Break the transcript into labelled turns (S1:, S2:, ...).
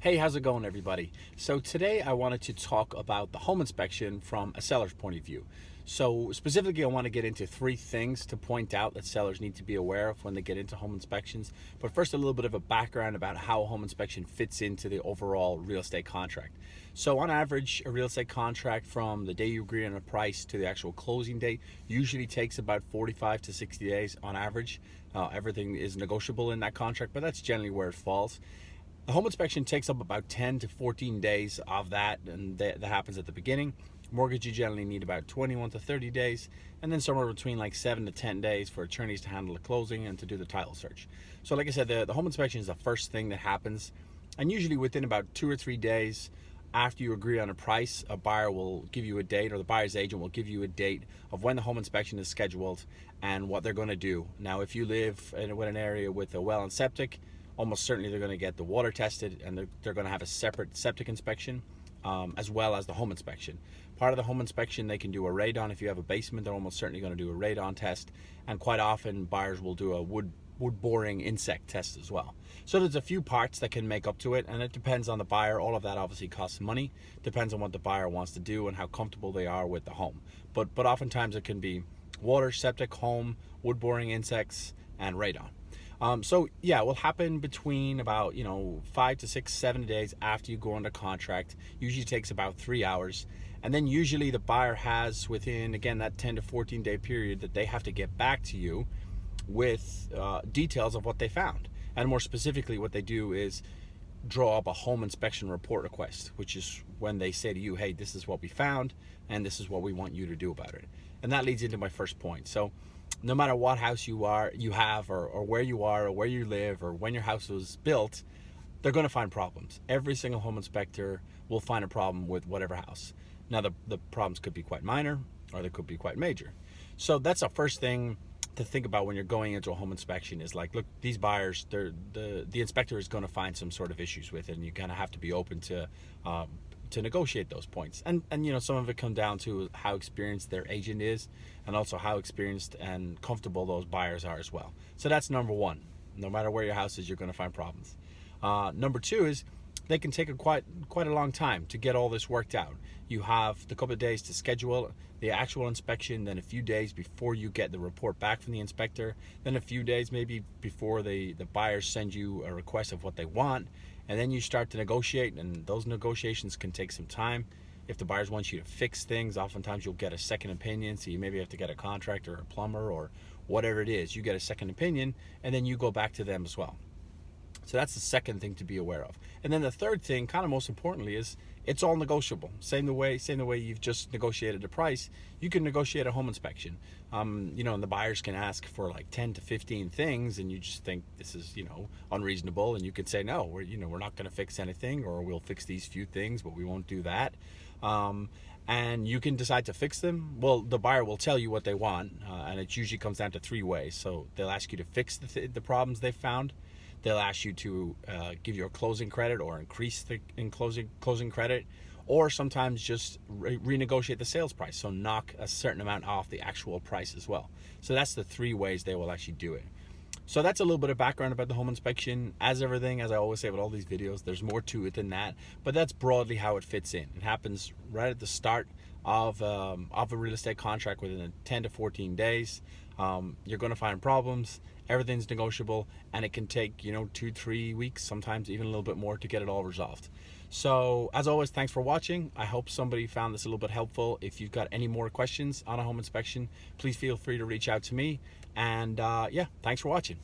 S1: Hey, how's it going, everybody? So today I wanted to talk about the home inspection from a seller's point of view. So specifically, I want to get into three things to point out that sellers need to be aware of when they get into home inspections. But first, a little bit of a background about how a home inspection fits into the overall real estate contract. So on average, a real estate contract from the day you agree on a price to the actual closing date usually takes about 45 to 60 days on average. Everything is negotiable in that contract, but that's generally where it falls. The home inspection takes up about 10 to 14 days of that, and that happens at the beginning. Mortgage, you generally need about 21 to 30 days, and then somewhere between like 7 to 10 days for attorneys to handle the closing and to do the title search. So like I said, the home inspection is the first thing that happens, and usually within about 2 or 3 days after you agree on a price, a buyer will give you a date, or the buyer's agent will give you a date of when the home inspection is scheduled and what they're going to do. Now, if you live in an area with a well and septic, almost certainly they're going to get the water tested, and they're going to have a separate septic inspection as well as the home inspection. Part of the home inspection, they can do a radon. If you have a basement, they're almost certainly going to do a radon test, and quite often buyers will do a wood boring insect test as well. So there's a few parts that can make up to it, and it depends on the buyer. All of that obviously costs money. Depends on what the buyer wants to do and how comfortable they are with the home. But oftentimes it can be water, septic, home, wood boring, insects, and radon. So yeah, it will happen between about 5 to 6, 7 days after you go under contract. Usually takes about 3 hours, and then usually the buyer has within, again, that 10 to 14 day period that they have to get back to you with details of what they found. And more specifically, what they do is draw up a home inspection report request, which is when they say to you, hey, this is what we found and this is what we want you to do about it. And that leads into my first point. So no matter what house you have, or where you are, or where you live, or when your house was built, they're going to find problems. Every single home inspector will find a problem with whatever house. Now, the problems could be quite minor, or they could be quite major. So that's the first thing to think about when you're going into a home inspection is like, look, these buyers, the inspector is going to find some sort of issues with it, and you kind of have to be open to negotiate those points. And some of it comes down to how experienced their agent is, and also how experienced and comfortable those buyers are as well. So that's number one. No matter where your house is, you're going to find problems. Number two is they can take quite a long time to get all this worked out. You have the couple of days to schedule the actual inspection, then a few days before you get the report back from the inspector, then a few days maybe before the buyers send you a request of what they want, and then you start to negotiate, and those negotiations can take some time. If the buyers want you to fix things, oftentimes you'll get a second opinion, so you maybe have to get a contractor or a plumber or whatever it is. You get a second opinion, and then you go back to them as well. So that's the second thing to be aware of. And then the third thing, kind of most importantly, is it's all negotiable. Same the way you've just negotiated a price, you can negotiate a home inspection. And the buyers can ask for like 10 to 15 things, and you just think this is, unreasonable, and you can say, no, we're not going to fix anything, or we'll fix these few things, but we won't do that. And you can decide to fix them. Well, the buyer will tell you what they want, and it usually comes down to three ways. So they'll ask you to fix the problems they found. They'll ask you to give you a closing credit or increase the closing credit, or sometimes just renegotiate the sales price, so knock a certain amount off the actual price as well. So that's the three ways they will actually do it. So that's a little bit of background about the home inspection. As everything, as I always say with all these videos, there's more to it than that, but that's broadly how it fits in. It happens right at the start of a real estate contract within 10 to 14 days. You're going to find problems. Everything's negotiable, and it can take 2-3 weeks, sometimes even a little bit more, to get it all resolved. So as always, thanks for watching. I hope somebody found this a little bit helpful. If you've got any more questions on a home inspection, please feel free to reach out to me. And yeah, thanks for watching.